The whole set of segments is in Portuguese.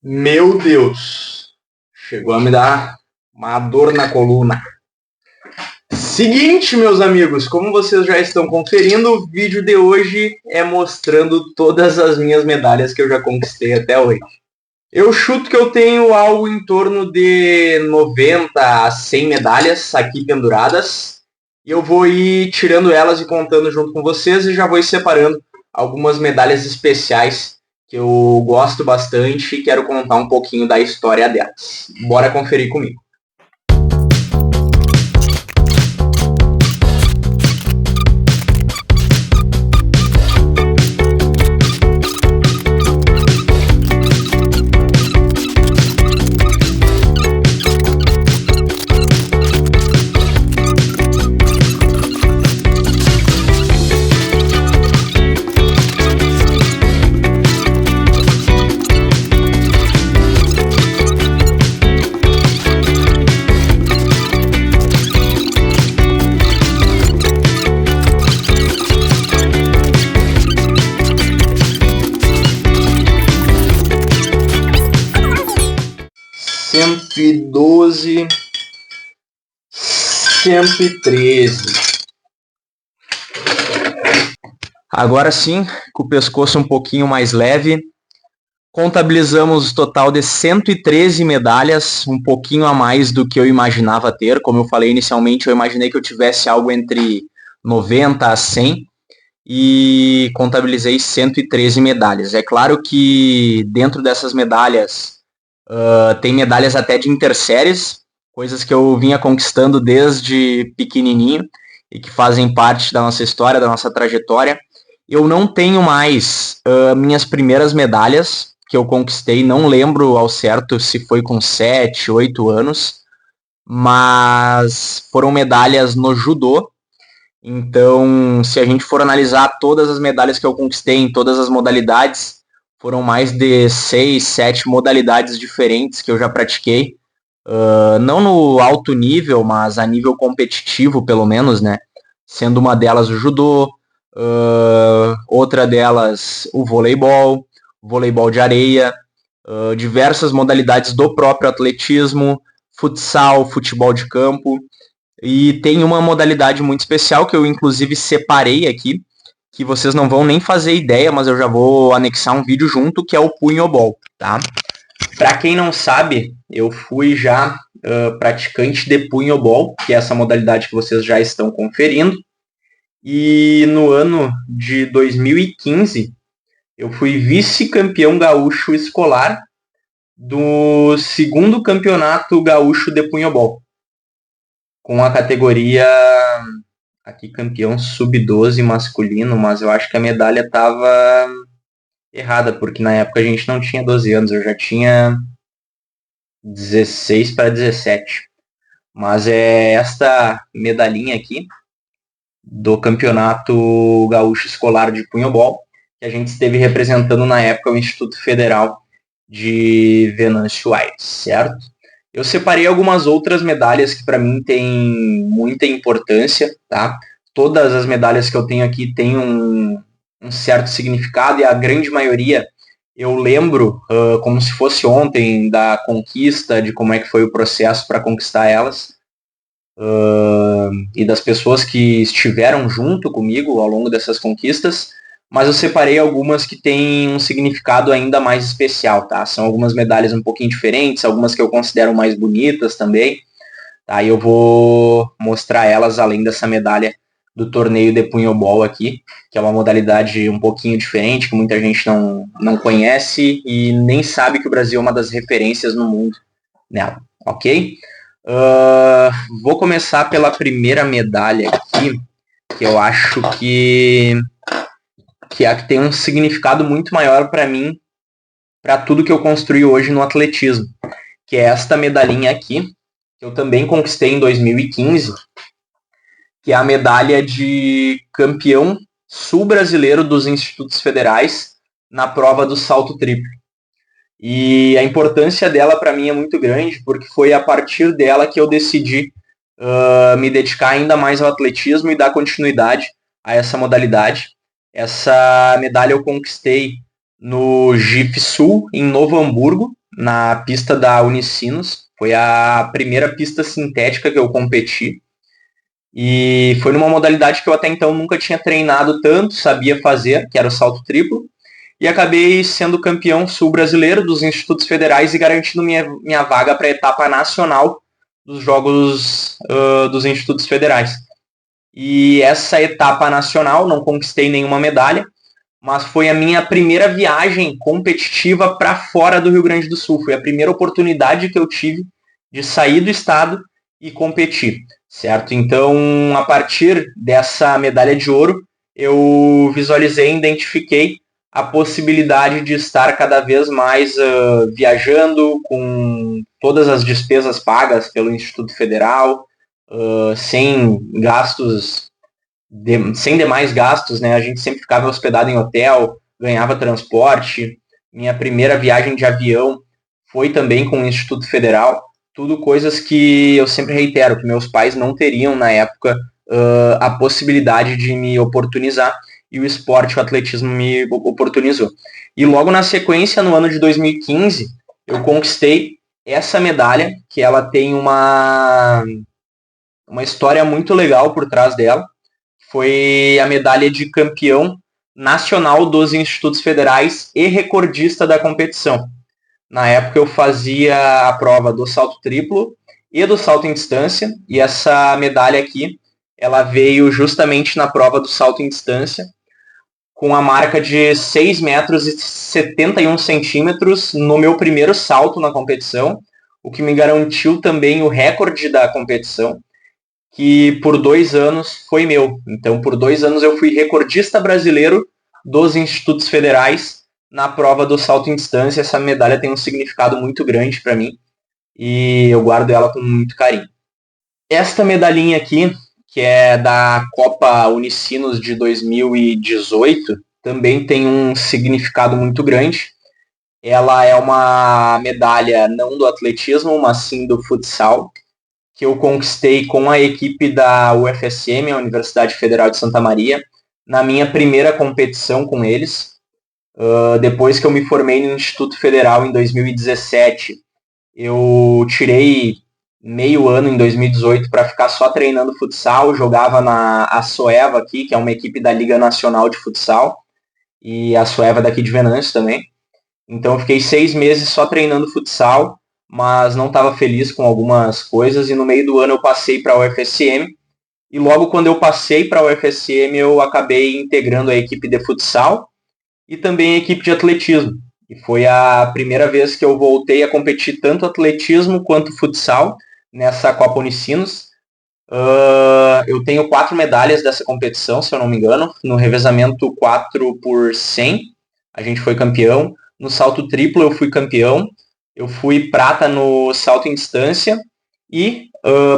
Meu Deus, chegou a me dar uma dor na coluna. Seguinte, meus amigos, como vocês já estão conferindo, o vídeo de hoje é mostrando todas as minhas medalhas que eu já conquistei até hoje. Eu chuto que eu tenho algo em torno de 90 a 100 medalhas aqui penduradas. E eu vou ir tirando elas e contando junto com vocês e já vou ir separando algumas medalhas especiais que eu gosto bastante e quero contar um pouquinho da história delas. Bora conferir comigo. Cento e 113. Agora sim, com o pescoço um pouquinho mais leve, contabilizamos o total de 113 medalhas, um pouquinho a mais do que eu imaginava ter. Como eu falei inicialmente, eu imaginei que eu tivesse algo entre 90 a 100 e contabilizei 113 medalhas. É claro que dentro dessas medalhas tem medalhas até de interséries, coisas que eu vinha conquistando desde pequenininho e que fazem parte da nossa história, da nossa trajetória. Eu não tenho mais minhas primeiras medalhas que eu conquistei, não lembro ao certo se foi com 7, 8 anos, mas foram medalhas no judô. Então, se a gente for analisar todas as medalhas que eu conquistei em todas as modalidades, foram mais de 6, 7 modalidades diferentes que eu já pratiquei. Não no alto nível, mas a nível competitivo, pelo menos, né? Sendo uma delas o judô, outra delas o voleibol de areia, diversas modalidades do próprio atletismo, futsal, futebol de campo. E tem uma modalidade muito especial que eu inclusive separei aqui, que vocês não vão nem fazer ideia, mas eu já vou anexar um vídeo junto, que é o punhobol, tá? Para quem não sabe, eu fui já praticante de punhobol, que é essa modalidade que vocês já estão conferindo. E no ano de 2015, eu fui vice-campeão gaúcho escolar do segundo campeonato gaúcho de punhobol, com a categoria aqui campeão sub-12 masculino, mas eu acho que a medalha estava errada, porque na época a gente não tinha 12 anos, eu já tinha 16 para 17. Mas é esta medalhinha aqui do campeonato gaúcho escolar de punhobol, que a gente esteve representando na época o Instituto Federal de Venâncio Aires, certo? Eu separei algumas outras medalhas que para mim têm muita importância, tá? Todas as medalhas que eu tenho aqui têm um certo significado e a grande maioria eu lembro como se fosse ontem da conquista, de como é que foi o processo para conquistar elas e das pessoas que estiveram junto comigo ao longo dessas conquistas, mas eu separei algumas que têm um significado ainda mais especial, tá? São algumas medalhas um pouquinho diferentes, algumas que eu considero mais bonitas também, tá? E eu vou mostrar elas além dessa medalha do torneio de punhobol aqui, que é uma modalidade um pouquinho diferente, que muita gente não conhece e nem sabe que o Brasil é uma das referências no mundo nela, ok? Vou começar pela primeira medalha aqui, que eu acho que é a que tem um significado muito maior para mim, para tudo que eu construí hoje no atletismo, que é esta medalhinha aqui, que eu também conquistei em 2015, que é a medalha de campeão sul-brasileiro dos institutos federais na prova do salto triplo. E a importância dela para mim é muito grande, porque foi a partir dela que eu decidi me dedicar ainda mais ao atletismo e dar continuidade a essa modalidade. Essa medalha eu conquistei no GIF Sul, em Novo Hamburgo, na pista da Unicinos. Foi a primeira pista sintética que eu competi. E foi numa modalidade que eu até então nunca tinha treinado tanto, sabia fazer, que era o salto triplo. E acabei sendo campeão sul-brasileiro dos Institutos Federais e garantindo minha vaga para a etapa nacional dos Jogos dos Institutos Federais. E essa etapa nacional, não conquistei nenhuma medalha, mas foi a minha primeira viagem competitiva para fora do Rio Grande do Sul. Foi a primeira oportunidade que eu tive de sair do estado e competir, certo? Então, a partir dessa medalha de ouro, eu visualizei e identifiquei a possibilidade de estar cada vez mais viajando com todas as despesas pagas pelo Instituto Federal, sem gastos, sem demais gastos, né? A gente sempre ficava hospedado em hotel, ganhava transporte. Minha primeira viagem de avião foi também com o Instituto Federal. Tudo coisas que eu sempre reitero, que meus pais não teriam na época a possibilidade de me oportunizar, e o esporte, o atletismo me oportunizou. E logo na sequência, no ano de 2015, eu conquistei essa medalha, que ela tem uma história muito legal por trás dela. Foi a medalha de campeão nacional dos Institutos Federais e recordista da competição. Na época eu fazia a prova do salto triplo e do salto em distância, e essa medalha aqui, ela veio justamente na prova do salto em distância, com a marca de 6 metros e 71 centímetros no meu primeiro salto na competição, o que me garantiu também o recorde da competição, que por 2 anos foi meu. Então, por 2 anos eu fui recordista brasileiro dos Institutos Federais na prova do salto em distância. Essa medalha tem um significado muito grande para mim e eu guardo ela com muito carinho. Esta medalhinha aqui, que é da Copa Unicinos de 2018, também tem um significado muito grande. Ela é uma medalha não do atletismo, mas sim do futsal, que eu conquistei com a equipe da UFSM, a Universidade Federal de Santa Maria, na minha primeira competição com eles. Depois que eu me formei no Instituto Federal em 2017, eu tirei meio ano em 2018 para ficar só treinando futsal. Jogava na Assoeva aqui, que é uma equipe da Liga Nacional de Futsal, e a Assoeva daqui de Venâncio também. Então eu fiquei 6 meses só treinando futsal, mas não estava feliz com algumas coisas, e no meio do ano eu passei para a UFSM, e logo quando eu passei para a UFSM eu acabei integrando a equipe de futsal e também a equipe de atletismo. E foi a primeira vez que eu voltei a competir tanto atletismo quanto futsal nessa Copa Unicinos. Eu tenho 4 medalhas dessa competição, se eu não me engano. No revezamento 4 por 100, a gente foi campeão. No salto triplo eu fui campeão. Eu fui prata no salto em distância. E,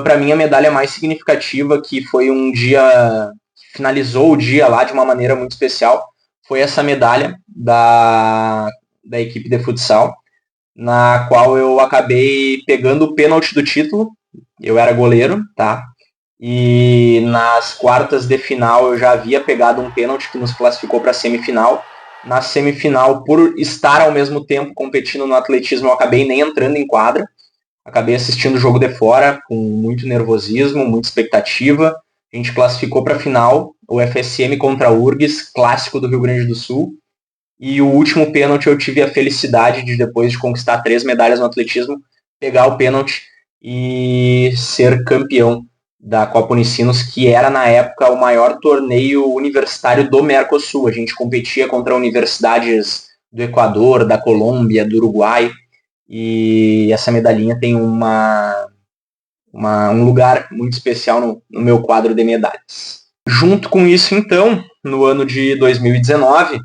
para mim, a medalha mais significativa, que foi um dia, finalizou o dia lá de uma maneira muito especial, foi essa medalha da equipe de futsal, na qual eu acabei pegando o pênalti do título. Eu era goleiro, tá? E nas quartas de final eu já havia pegado um pênalti que nos classificou para a semifinal. Na semifinal, por estar ao mesmo tempo competindo no atletismo, eu acabei nem entrando em quadra. Acabei assistindo o jogo de fora, com muito nervosismo, muita expectativa. A gente classificou para a final, o FSM contra a URGS, clássico do Rio Grande do Sul. E o último pênalti eu tive a felicidade de, depois de conquistar 3 medalhas no atletismo, pegar o pênalti e ser campeão da Copa Unicinos, que era na época o maior torneio universitário do Mercosul. A gente competia contra universidades do Equador, da Colômbia, do Uruguai, e essa medalhinha tem um lugar muito especial no meu quadro de medalhas. Junto com isso, então, no ano de 2019,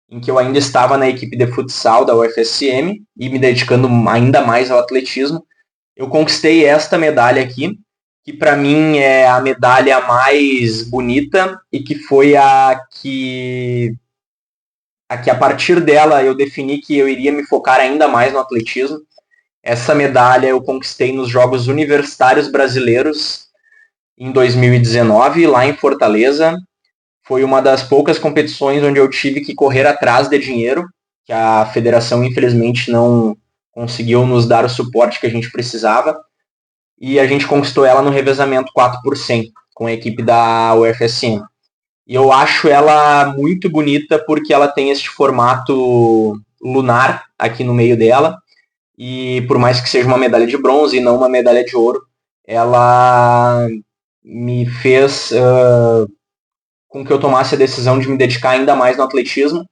em que eu ainda estava na equipe de futsal da UFSM e me dedicando ainda mais ao atletismo, eu conquistei esta medalha aqui, que para mim é a medalha mais bonita e que foi a que a partir dela eu defini que eu iria me focar ainda mais no atletismo. Essa medalha eu conquistei nos Jogos Universitários Brasileiros em 2019, lá em Fortaleza. Foi uma das poucas competições onde eu tive que correr atrás de dinheiro, que a federação infelizmente não conseguiu nos dar o suporte que a gente precisava, e a gente conquistou ela no revezamento 4%, com a equipe da UFSM. E eu acho ela muito bonita porque ela tem este formato lunar aqui no meio dela, e por mais que seja uma medalha de bronze e não uma medalha de ouro, ela me fez com que eu tomasse a decisão de me dedicar ainda mais no atletismo,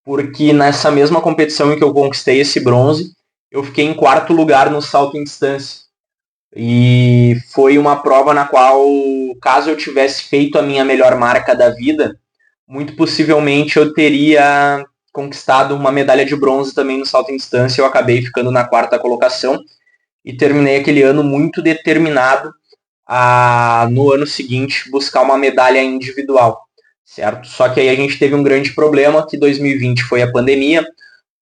porque nessa mesma competição em que eu conquistei esse bronze, eu fiquei em quarto lugar no salto em distância. E foi uma prova na qual, caso eu tivesse feito a minha melhor marca da vida, muito possivelmente eu teria conquistado uma medalha de bronze também no salto em distância. Eu acabei ficando na quarta colocação e terminei aquele ano muito determinado a, no ano seguinte, buscar uma medalha individual, certo? Só que aí a gente teve um grande problema, que 2020 foi a pandemia,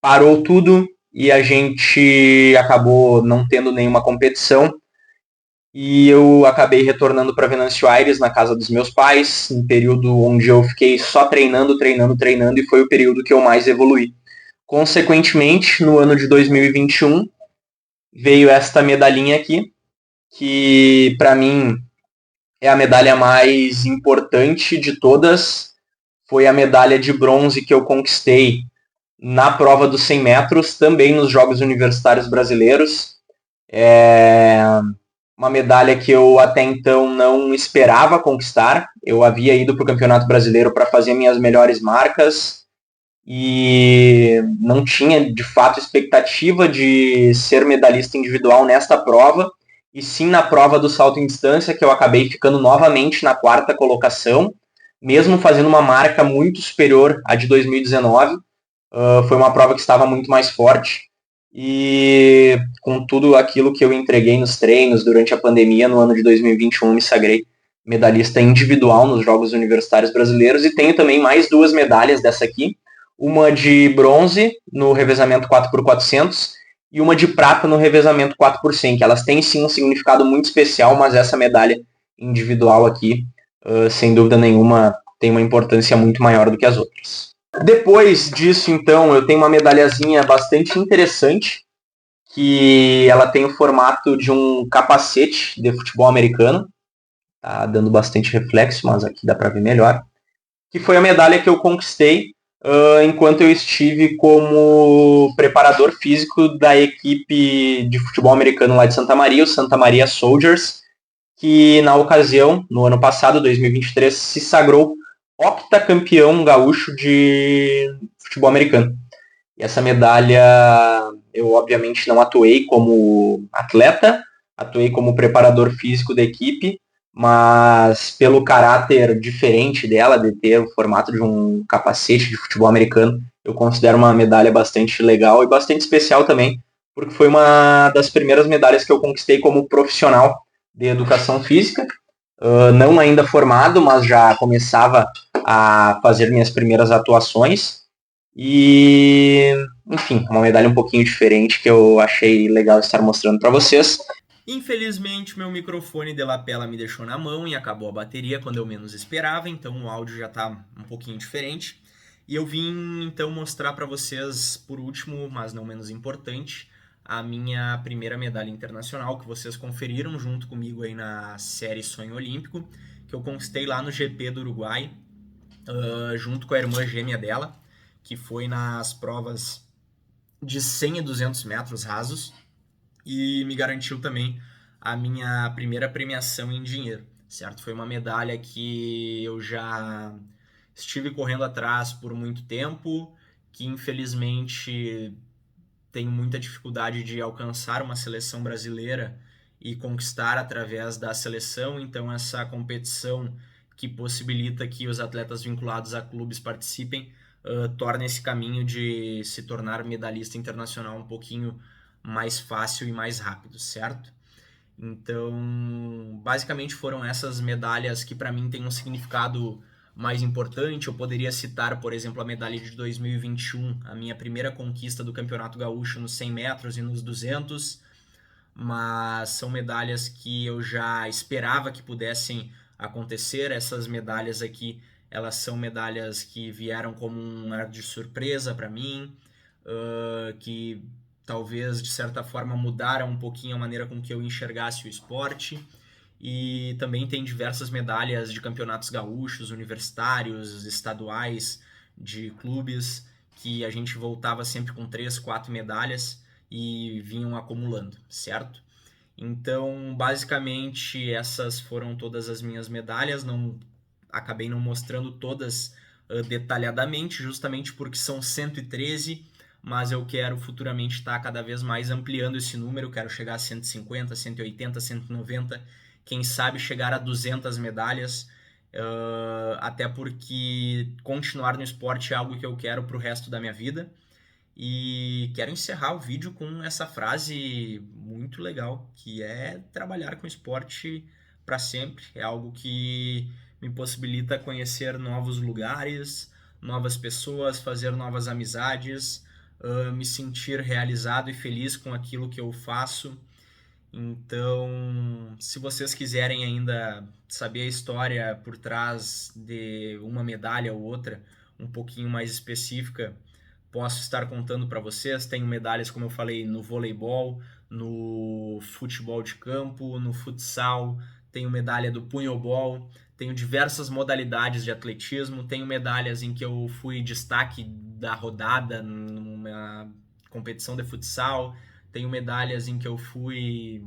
parou tudo e a gente acabou não tendo nenhuma competição, e eu acabei retornando para Venâncio Aires, na casa dos meus pais, um período onde eu fiquei só treinando, e foi o período que eu mais evoluí. Consequentemente, no ano de 2021, veio esta medalhinha aqui, que para mim é a medalha mais importante de todas. Foi a medalha de bronze que eu conquistei na prova dos 100 metros, também nos Jogos Universitários Brasileiros. É uma medalha que eu até então não esperava conquistar. Eu havia ido para o Campeonato Brasileiro para fazer minhas melhores marcas e não tinha de fato expectativa de ser medalhista individual nesta prova, e sim na prova do salto em distância, que eu acabei ficando novamente na quarta colocação, mesmo fazendo uma marca muito superior à de 2019. Foi uma prova que estava muito mais forte, e com tudo aquilo que eu entreguei nos treinos durante a pandemia, no ano de 2021 me sagrei medalhista individual nos Jogos Universitários Brasileiros, e tenho também mais 2 medalhas dessa aqui, uma de bronze no revezamento 4x400 e uma de prata no revezamento 4x100, que elas têm sim um significado muito especial, mas essa medalha individual aqui, sem dúvida nenhuma, tem uma importância muito maior do que as outras. Depois disso, então, eu tenho uma medalhazinha bastante interessante, que ela tem o formato de um capacete de futebol americano, tá dando bastante reflexo, mas aqui dá para ver melhor, que foi a medalha que eu conquistei enquanto eu estive como preparador físico da equipe de futebol americano lá de Santa Maria, o Santa Maria Soldiers, que na ocasião, no ano passado, 2023, se sagrou octacampeão gaúcho de futebol americano. E essa medalha, eu obviamente não atuei como atleta, atuei como preparador físico da equipe, mas pelo caráter diferente dela, de ter o formato de um capacete de futebol americano, eu considero uma medalha bastante legal e bastante especial também, porque foi uma das primeiras medalhas que eu conquistei como profissional de educação física, não ainda formado, mas já começava a fazer minhas primeiras atuações. E, enfim, uma medalha um pouquinho diferente que eu achei legal estar mostrando para vocês. Infelizmente, meu microfone de lapela me deixou na mão e acabou a bateria quando eu menos esperava, então o áudio já está um pouquinho diferente. E eu vim então mostrar para vocês, por último, mas não menos importante, a minha primeira medalha internacional, que vocês conferiram junto comigo aí na série Sonho Olímpico, que eu conquistei lá no GP do Uruguai, junto com a irmã gêmea dela, que foi nas provas de 100 e 200 metros rasos, e me garantiu também a minha primeira premiação em dinheiro, certo? Foi uma medalha que eu já estive correndo atrás por muito tempo, que infelizmente tenho muita dificuldade de alcançar uma seleção brasileira e conquistar através da seleção, então essa competição que possibilita que os atletas vinculados a clubes participem torna esse caminho de se tornar medalhista internacional um pouquinho mais fácil e mais rápido, certo? Então, basicamente foram essas medalhas que para mim têm um significado mais importante. Eu poderia citar, por exemplo, a medalha de 2021, a minha primeira conquista do Campeonato Gaúcho nos 100 metros e nos 200, mas são medalhas que eu já esperava que pudessem acontecer. Essas medalhas aqui, elas são medalhas que vieram como um ar de surpresa para mim, que talvez de certa forma mudaram um pouquinho a maneira com que eu enxergasse o esporte. E também tem diversas medalhas de campeonatos gaúchos, universitários, estaduais, de clubes, que a gente voltava sempre com 3, 4 medalhas e vinham acumulando, certo? Então, basicamente, essas foram todas as minhas medalhas. Acabei não mostrando todas detalhadamente, justamente porque são 113, mas eu quero futuramente estar cada vez mais ampliando esse número. Quero chegar a 150, 180, 190, quem sabe chegar a 200 medalhas, até porque continuar no esporte é algo que eu quero para o resto da minha vida. E quero encerrar o vídeo com essa frase muito legal, que é trabalhar com esporte para sempre. É algo que me possibilita conhecer novos lugares, novas pessoas, fazer novas amizades, me sentir realizado e feliz com aquilo que eu faço. Então, se vocês quiserem ainda saber a história por trás de uma medalha ou outra, um pouquinho mais específica, posso estar contando para vocês. Tenho medalhas, como eu falei, no voleibol, no futebol de campo, no futsal, tenho medalha do punhobol, tenho diversas modalidades de atletismo, tenho medalhas em que eu fui destaque da rodada numa competição de futsal, tenho medalhas em que eu fui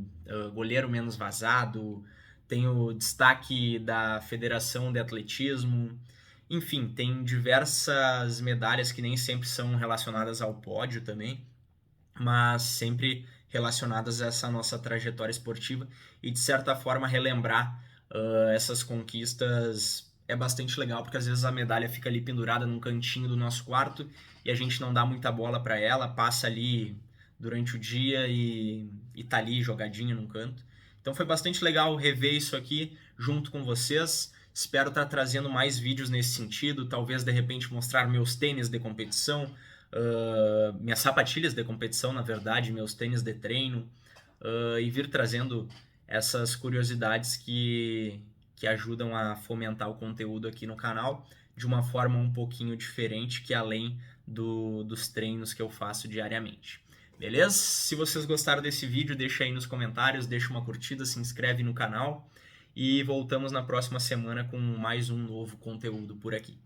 goleiro menos vazado, tenho destaque da Federação de Atletismo. Enfim, tem diversas medalhas que nem sempre são relacionadas ao pódio também, mas sempre relacionadas a essa nossa trajetória esportiva, e de certa forma relembrar essas conquistas é bastante legal, porque às vezes a medalha fica ali pendurada num cantinho do nosso quarto e a gente não dá muita bola para ela, passa ali durante o dia e tá ali jogadinha num canto. Então foi bastante legal rever isso aqui junto com vocês. Espero estar trazendo mais vídeos nesse sentido, talvez de repente mostrar meus tênis de competição, minhas sapatilhas de competição, na verdade, meus tênis de treino, e vir trazendo essas curiosidades que ajudam a fomentar o conteúdo aqui no canal de uma forma um pouquinho diferente, que além dos treinos que eu faço diariamente. Beleza? Se vocês gostaram desse vídeo, deixa aí nos comentários, deixa uma curtida, se inscreve no canal e voltamos na próxima semana com mais um novo conteúdo por aqui.